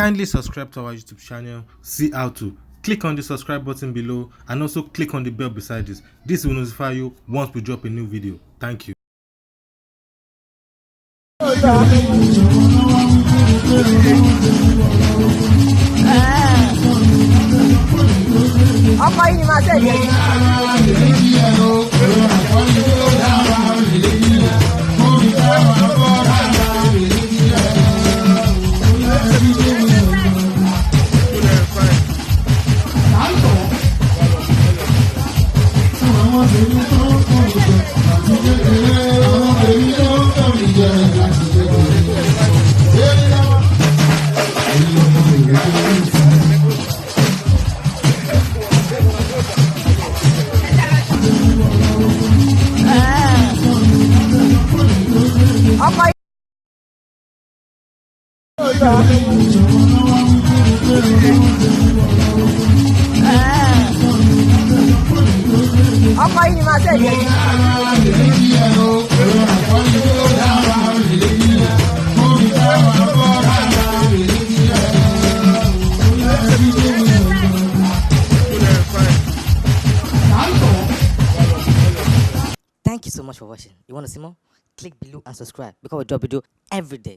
Kindly subscribe to our YouTube channel. See how to. Click on the subscribe button below and also click on the bell beside this. This will notify you once we drop a new video. Thank you. ọkọ yìí ni máa tẹ̀lé. ọkọ yìí ni máa tẹ̀lé. Thank you so much for watching. You want to see more? Click below and subscribe because we drop video every day.